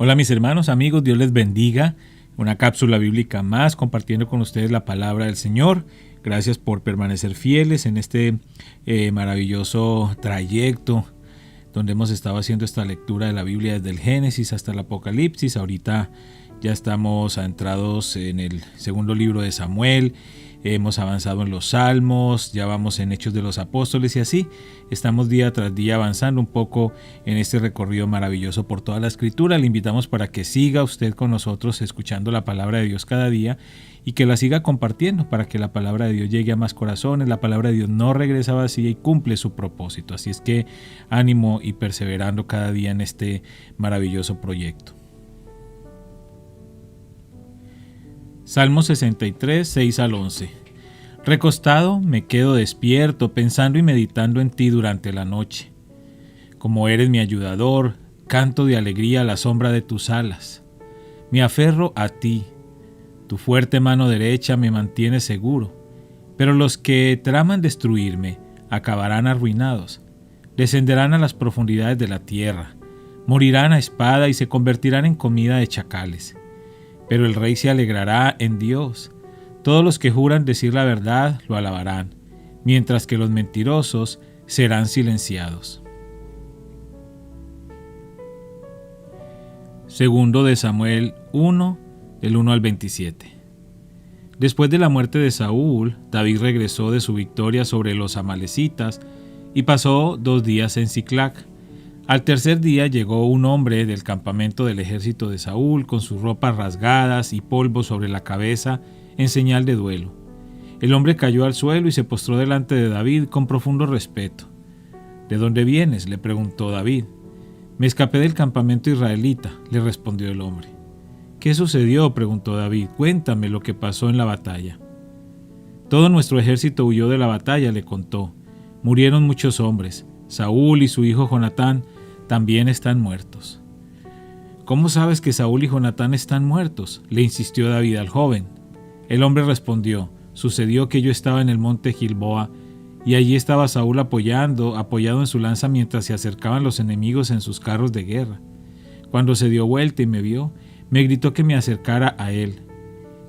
Hola mis hermanos, amigos, Dios les bendiga. Una cápsula bíblica más, compartiendo con ustedes la palabra del Señor. Gracias por permanecer fieles en este maravilloso trayecto donde hemos estado haciendo esta lectura de la Biblia desde el Génesis hasta el Apocalipsis. Ahorita ya estamos adentrados en el segundo libro de Samuel. Hemos avanzado en los Salmos, ya vamos en Hechos de los Apóstoles y así estamos día tras día avanzando un poco en este recorrido maravilloso por toda la Escritura. Le invitamos para que siga usted con nosotros escuchando la palabra de Dios cada día y que la siga compartiendo para que la palabra de Dios llegue a más corazones. La palabra de Dios no regresa vacía y cumple su propósito. Así es que ánimo y perseverando cada día en este maravilloso proyecto. Salmo 63, 6 al 11. Recostado me quedo despierto, pensando y meditando en ti durante la noche. Como eres mi ayudador, canto de alegría a la sombra de tus alas. Me aferro a ti, tu fuerte mano derecha me mantiene seguro, pero los que traman destruirme acabarán arruinados. Descenderán a las profundidades de la tierra, morirán a espada y se convertirán en comida de chacales. Pero el rey se alegrará en Dios. Todos los que juran decir la verdad lo alabarán, mientras que los mentirosos serán silenciados. Segundo de Samuel 1, del 1 al 27. Después de la muerte de Saúl, David regresó de su victoria sobre los amalecitas y pasó 2 días en Siclac. Al tercer día llegó un hombre del campamento del ejército de Saúl con sus ropas rasgadas y polvo sobre la cabeza en señal de duelo. El hombre cayó al suelo y se postró delante de David con profundo respeto. ¿De dónde vienes?, le preguntó David. Me escapé del campamento israelita, le respondió el hombre. ¿Qué sucedió?, preguntó David. Cuéntame lo que pasó en la batalla. Todo nuestro ejército huyó de la batalla, le contó. Murieron muchos hombres. Saúl y su hijo Jonatán también están muertos. ¿Cómo sabes que Saúl y Jonatán están muertos?, le insistió David al joven. El hombre respondió, sucedió que yo estaba en el monte Gilboa y allí estaba Saúl apoyado en su lanza mientras se acercaban los enemigos en sus carros de guerra. Cuando se dio vuelta y me vio, me gritó que me acercara a él.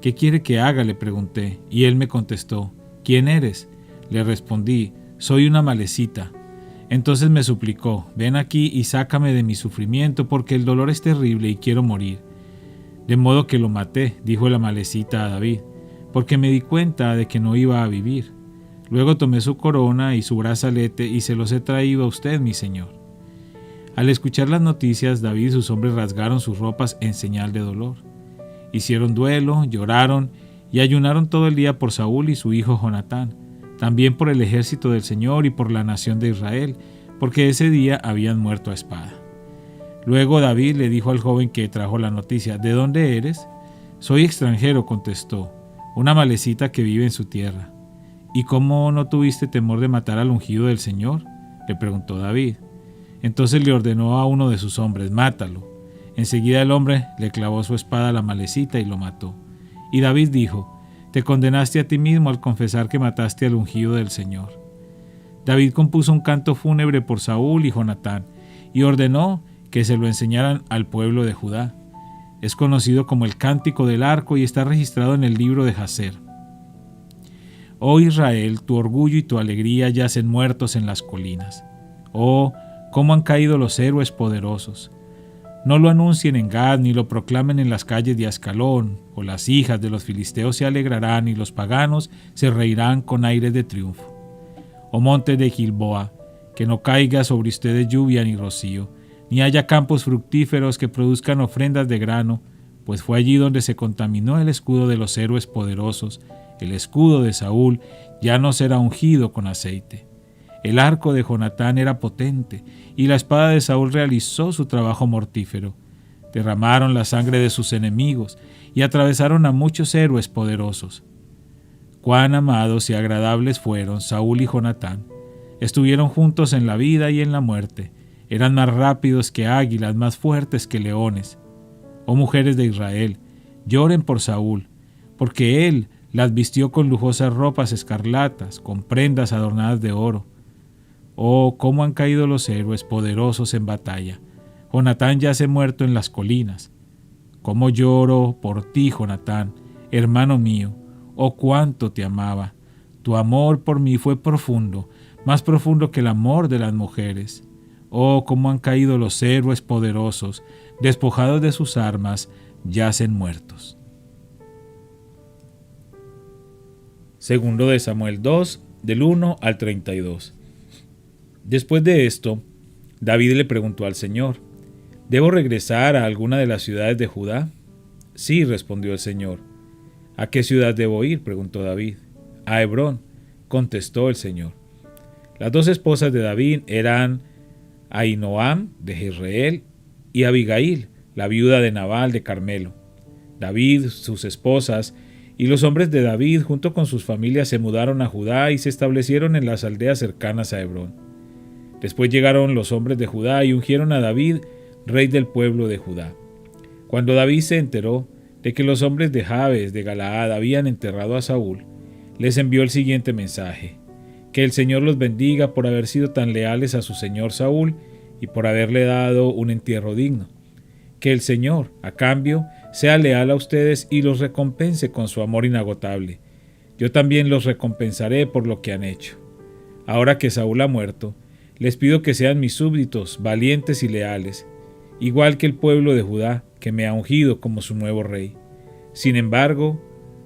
¿Qué quiere que haga?, le pregunté, y él me contestó. ¿Quién eres?, le respondí. Soy una amalecita. Entonces me suplicó, ven aquí y sácame de mi sufrimiento porque el dolor es terrible y quiero morir. De modo que lo maté, dijo el amalecita a David, porque me di cuenta de que no iba a vivir. Luego tomé su corona y su brazalete y se los he traído a usted, mi señor. Al escuchar las noticias, David y sus hombres rasgaron sus ropas en señal de dolor. Hicieron duelo, lloraron y ayunaron todo el día por Saúl y su hijo Jonatán, también por el ejército del Señor y por la nación de Israel, porque ese día habían muerto a espada. Luego David le dijo al joven que trajo la noticia, ¿de dónde eres? Soy extranjero, contestó, una amalecita que vive en su tierra. ¿Y cómo no tuviste temor de matar al ungido del Señor?, le preguntó David. Entonces le ordenó a uno de sus hombres, mátalo. Enseguida el hombre le clavó su espada a la amalecita y lo mató. Y David dijo, te condenaste a ti mismo al confesar que mataste al ungido del Señor. David compuso un canto fúnebre por Saúl y Jonatán y ordenó que se lo enseñaran al pueblo de Judá. Es conocido como el Cántico del Arco y está registrado en el libro de Jaser. Oh Israel, tu orgullo y tu alegría yacen muertos en las colinas. Oh, cómo han caído los héroes poderosos. No lo anuncien en Gad ni lo proclamen en las calles de Ascalón, o las hijas de los filisteos se alegrarán y los paganos se reirán con aires de triunfo. Oh monte de Gilboa, que no caiga sobre ustedes lluvia ni rocío, ni haya campos fructíferos que produzcan ofrendas de grano, pues fue allí donde se contaminó el escudo de los héroes poderosos. El escudo de Saúl ya no será ungido con aceite. El arco de Jonatán era potente, y la espada de Saúl realizó su trabajo mortífero. Derramaron la sangre de sus enemigos, y atravesaron a muchos héroes poderosos. Cuán amados y agradables fueron Saúl y Jonatán. Estuvieron juntos en la vida y en la muerte. Eran más rápidos que águilas, más fuertes que leones. Oh mujeres de Israel, lloren por Saúl, porque él las vistió con lujosas ropas escarlatas, con prendas adornadas de oro. Oh, cómo han caído los héroes poderosos en batalla. Jonatán yace muerto en las colinas. Cómo lloro por ti, Jonatán, hermano mío, oh cuánto te amaba. Tu amor por mí fue profundo, más profundo que el amor de las mujeres. Oh, cómo han caído los héroes poderosos, despojados de sus armas, yacen muertos. Segundo de Samuel 2, del 1 al 32. Después de esto, David le preguntó al Señor: ¿Debo regresar a alguna de las ciudades de Judá? Sí, respondió el Señor. ¿A qué ciudad debo ir?, preguntó David. A Hebrón, contestó el Señor. Las dos esposas de David eran Ahinoam de Jezreel y Abigail, la viuda de Nabal de Carmelo. David, sus esposas y los hombres de David junto con sus familias se mudaron a Judá y se establecieron en las aldeas cercanas a Hebrón. Después llegaron los hombres de Judá y ungieron a David rey del pueblo de Judá. Cuando David se enteró de que los hombres de Jabes de Galaad habían enterrado a Saúl, les envió el siguiente mensaje: que el Señor los bendiga por haber sido tan leales a su señor Saúl y por haberle dado un entierro digno. Que el Señor, a cambio, sea leal a ustedes y los recompense con su amor inagotable. Yo también los recompensaré por lo que han hecho. Ahora que Saúl ha muerto, les pido que sean mis súbditos, valientes y leales, igual que el pueblo de Judá, que me ha ungido como su nuevo rey. Sin embargo,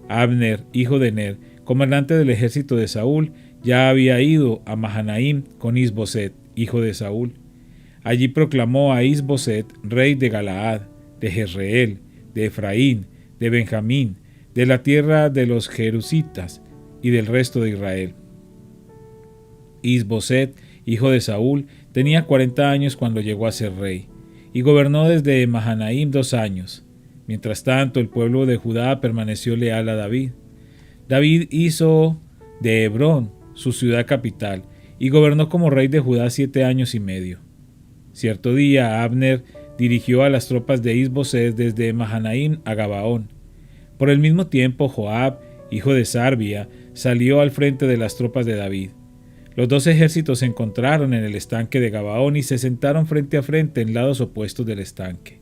Abner, hijo de Ner, comandante del ejército de Saúl, ya había ido a Mahanaim con Is-Boset, hijo de Saúl. Allí proclamó a Is-Boset rey de Galaad, de Jezreel, de Efraín, de Benjamín, de la tierra de los Jerusitas y del resto de Israel. Is-Boset, hijo de Saúl, tenía 40 años cuando llegó a ser rey, y gobernó desde Mahanaim 2 años. Mientras tanto, el pueblo de Judá permaneció leal a David. David hizo de Hebrón su ciudad capital, y gobernó como rey de Judá 7 años y medio. Cierto día, Abner dirigió a las tropas de Is-Boset desde Mahanaim a Gabaón. Por el mismo tiempo, Joab, hijo de Sarbia, salió al frente de las tropas de David. Los dos ejércitos se encontraron en el estanque de Gabaón y se sentaron frente a frente en lados opuestos del estanque.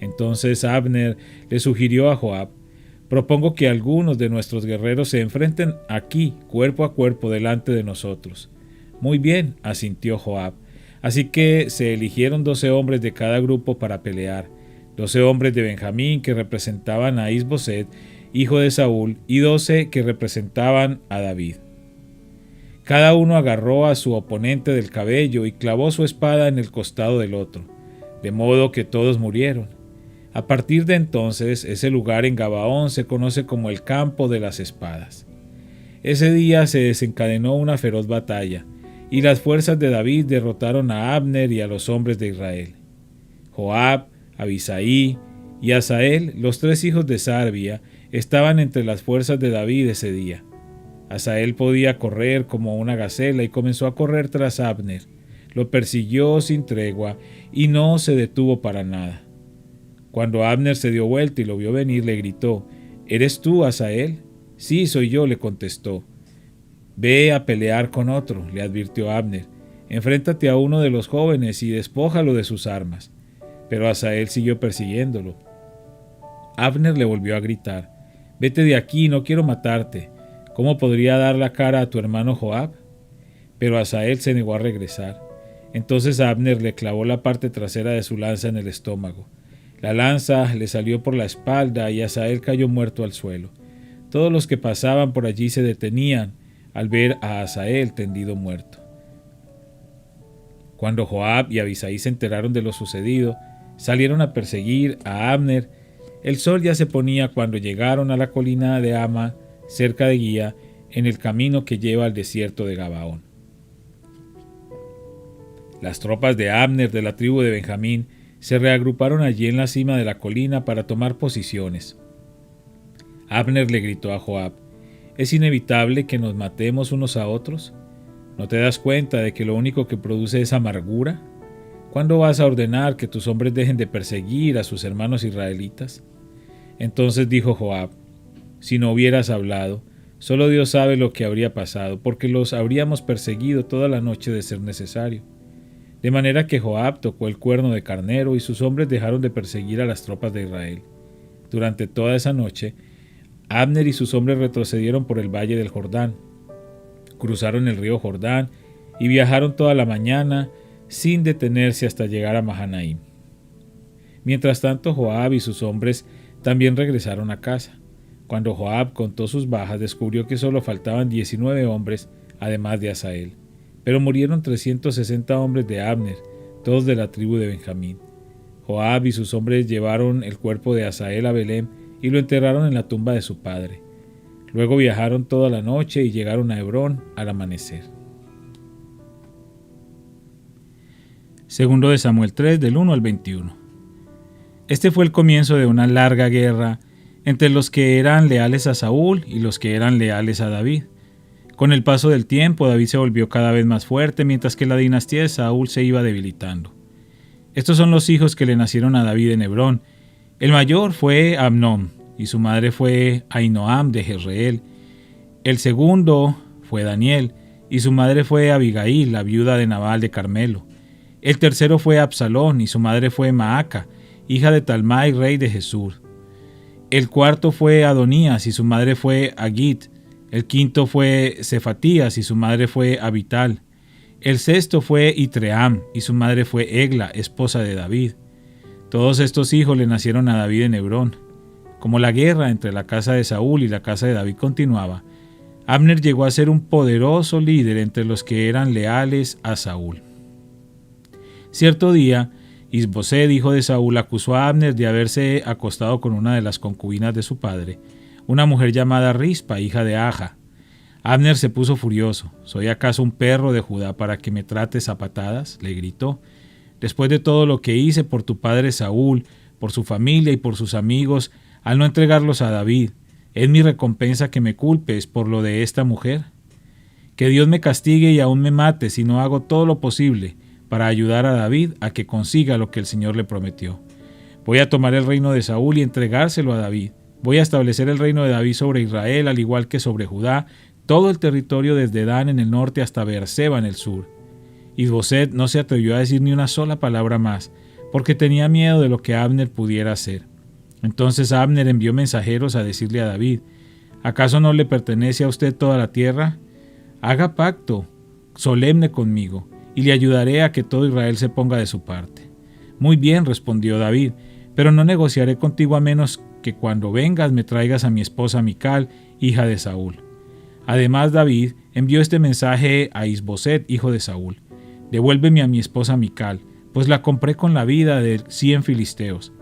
Entonces Abner le sugirió a Joab: propongo que algunos de nuestros guerreros se enfrenten aquí, cuerpo a cuerpo, delante de nosotros. Muy bien, asintió Joab. Así que se eligieron 12 hombres de cada grupo para pelear, 12 hombres de Benjamín que representaban a Is-Boset, hijo de Saúl, y 12 que representaban a David. Cada uno agarró a su oponente del cabello y clavó su espada en el costado del otro, de modo que todos murieron. A partir de entonces, ese lugar en Gabaón se conoce como el Campo de las Espadas. Ese día se desencadenó una feroz batalla, y las fuerzas de David derrotaron a Abner y a los hombres de Israel. Joab, Abisaí y Asael, los 3 hijos de Sarbia, estaban entre las fuerzas de David ese día. Asael podía correr como una gacela y comenzó a correr tras Abner. Lo persiguió sin tregua y no se detuvo para nada. Cuando Abner se dio vuelta y lo vio venir, le gritó: ¿Eres tú, Asael? Sí, soy yo, le contestó. Ve a pelear con otro, le advirtió Abner. Enfréntate a uno de los jóvenes y despójalo de sus armas. Pero Asael siguió persiguiéndolo. Abner le volvió a gritar: Vete de aquí, no quiero matarte. ¿Cómo podría dar la cara a tu hermano Joab? Pero Asael se negó a regresar. Entonces Abner le clavó la parte trasera de su lanza en el estómago. La lanza le salió por la espalda y Asael cayó muerto al suelo. Todos los que pasaban por allí se detenían al ver a Asael tendido muerto. Cuando Joab y Abisaí se enteraron de lo sucedido, salieron a perseguir a Abner. El sol ya se ponía cuando llegaron a la colina de Ama, cerca de Guía, en el camino que lleva al desierto de Gabaón. Las tropas de Abner de la tribu de Benjamín se reagruparon allí en la cima de la colina para tomar posiciones. Abner le gritó a Joab: ¿Es inevitable que nos matemos unos a otros? ¿No te das cuenta de que lo único que produce es amargura? ¿Cuándo vas a ordenar que tus hombres dejen de perseguir a sus hermanos israelitas? Entonces dijo Joab: Si no hubieras hablado, solo Dios sabe lo que habría pasado, porque los habríamos perseguido toda la noche de ser necesario. De manera que Joab tocó el cuerno de carnero y sus hombres dejaron de perseguir a las tropas de Israel. Durante toda esa noche, Abner y sus hombres retrocedieron por el valle del Jordán, cruzaron el río Jordán y viajaron toda la mañana sin detenerse hasta llegar a Mahanaim. Mientras tanto, Joab y sus hombres también regresaron a casa. Cuando Joab contó sus bajas, descubrió que solo faltaban 19 hombres, además de Asael. Pero murieron 360 hombres de Abner, todos de la tribu de Benjamín. Joab y sus hombres llevaron el cuerpo de Asael a Belén y lo enterraron en la tumba de su padre. Luego viajaron toda la noche y llegaron a Hebrón al amanecer. Segundo de Samuel 3, del 1 al 21. Este fue el comienzo de una larga guerra entre los que eran leales a Saúl y los que eran leales a David. Con el paso del tiempo, David se volvió cada vez más fuerte, mientras que la dinastía de Saúl se iba debilitando. Estos son los hijos que le nacieron a David en Hebrón. El mayor fue Amnón, y su madre fue Ahinoam de Jezreel. El segundo fue Daniel, y su madre fue Abigail, la viuda de Nabal de Carmelo. El tercero fue Absalón, y su madre fue Maaca, hija de Talmai, rey de Jesús. El cuarto fue Adonías, y su madre fue Agit. El quinto fue Cefatías, y su madre fue Abital. El sexto fue Itream, y su madre fue Egla, esposa de David. Todos estos hijos le nacieron a David en Hebrón. Como la guerra entre la casa de Saúl y la casa de David continuaba, Abner llegó a ser un poderoso líder entre los que eran leales a Saúl. Cierto día, Isboset, hijo de Saúl, acusó a Abner de haberse acostado con una de las concubinas de su padre, una mujer llamada Rispa, hija de Aja. Abner se puso furioso. ¿Soy acaso un perro de Judá para que me trates a patadas?, le gritó. Después de todo lo que hice por tu padre Saúl, por su familia y por sus amigos, al no entregarlos a David, ¿es mi recompensa que me culpes por lo de esta mujer? Que Dios me castigue y aún me mate si no hago todo lo posible para ayudar a David a que consiga lo que el Señor le prometió. Voy a tomar el reino de Saúl y entregárselo a David. Voy a establecer el reino de David sobre Israel, al igual que sobre Judá, todo el territorio desde Dan en el norte hasta Beerseba en el sur. Isboset no se atrevió a decir ni una sola palabra más, porque tenía miedo de lo que Abner pudiera hacer. Entonces Abner envió mensajeros a decirle a David: ¿acaso no le pertenece a usted toda la tierra? Haga pacto solemne conmigo, y le ayudaré a que todo Israel se ponga de su parte. Muy bien, respondió David, pero no negociaré contigo a menos que cuando vengas me traigas a mi esposa Mical, hija de Saúl. Además, David envió este mensaje a Isboset, hijo de Saúl: devuélveme a mi esposa Mical, pues la compré con la vida de 100 filisteos.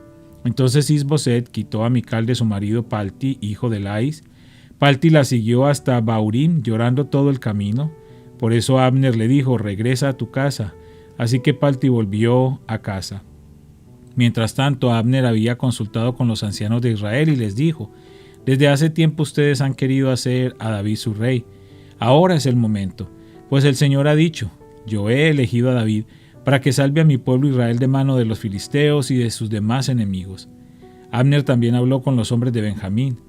Entonces Isboset quitó a Mical de su marido Palti, hijo de Lais. Palti la siguió hasta Baurim, llorando todo el camino. Por eso Abner le dijo: regresa a tu casa. Así que Palti volvió a casa. Mientras tanto, Abner había consultado con los ancianos de Israel y les dijo: desde hace tiempo ustedes han querido hacer a David su rey. Ahora es el momento, pues el Señor ha dicho: yo he elegido a David para que salve a mi pueblo Israel de mano de los filisteos y de sus demás enemigos. Abner también habló con los hombres de Benjamín.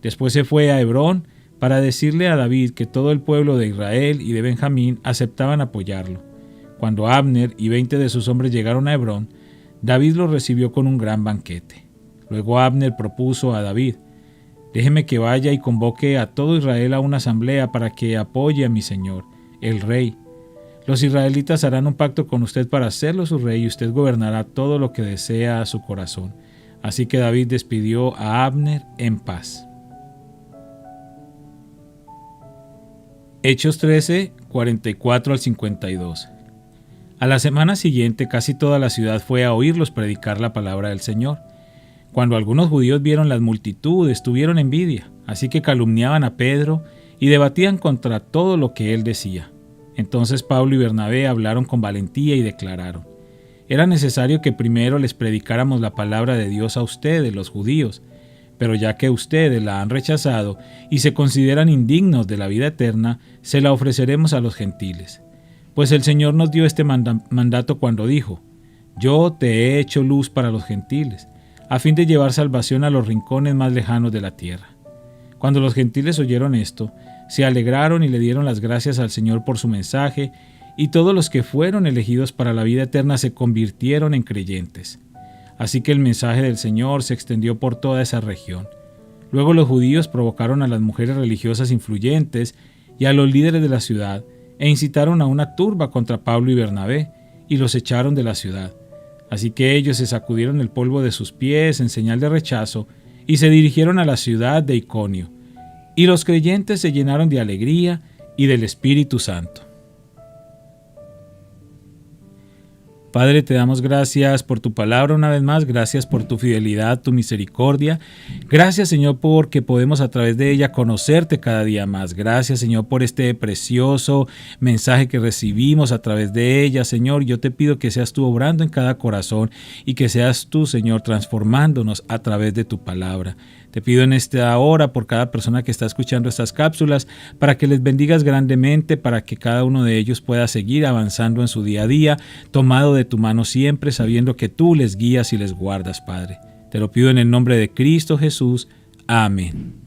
Después se fue a Hebrón para decirle a David que todo el pueblo de Israel y de Benjamín aceptaban apoyarlo. Cuando Abner y 20 de sus hombres llegaron a Hebrón, David los recibió con un gran banquete. Luego Abner propuso a David: déjeme que vaya y convoque a todo Israel a una asamblea para que apoye a mi señor, el rey. Los israelitas harán un pacto con usted para hacerlo su rey y usted gobernará todo lo que desea a su corazón. Así que David despidió a Abner en paz. Hechos 13, 44 al 52. A la semana siguiente casi toda la ciudad fue a oírlos predicar la palabra del Señor. Cuando algunos judíos vieron las multitudes, tuvieron envidia, así que calumniaban a Pedro y debatían contra todo lo que él decía. Entonces Pablo y Bernabé hablaron con valentía y declararon: era necesario que primero les predicáramos la palabra de Dios a ustedes, los judíos, pero ya que ustedes la han rechazado y se consideran indignos de la vida eterna, se la ofreceremos a los gentiles. Pues el Señor nos dio este mandato cuando dijo: yo te he hecho luz para los gentiles, a fin de llevar salvación a los rincones más lejanos de la tierra. Cuando los gentiles oyeron esto, se alegraron y le dieron las gracias al Señor por su mensaje, y todos los que fueron elegidos para la vida eterna se convirtieron en creyentes. Así que el mensaje del Señor se extendió por toda esa región. Luego los judíos provocaron a las mujeres religiosas influyentes y a los líderes de la ciudad e incitaron a una turba contra Pablo y Bernabé y los echaron de la ciudad. Así que ellos se sacudieron el polvo de sus pies en señal de rechazo y se dirigieron a la ciudad de Iconio. Y los creyentes se llenaron de alegría y del Espíritu Santo. Padre, te damos gracias por tu palabra una vez más, gracias por tu fidelidad, tu misericordia. Gracias, Señor, porque podemos a través de ella conocerte cada día más. Gracias, Señor, por este precioso mensaje que recibimos a través de ella, Señor. Yo te pido que seas tú obrando en cada corazón y que seas tú, Señor, transformándonos a través de tu palabra. Te pido en esta hora por cada persona que está escuchando estas cápsulas, para que les bendigas grandemente, para que cada uno de ellos pueda seguir avanzando en su día a día, tomado de tu mano siempre, sabiendo que tú les guías y les guardas, Padre. Te lo pido en el nombre de Cristo Jesús. Amén.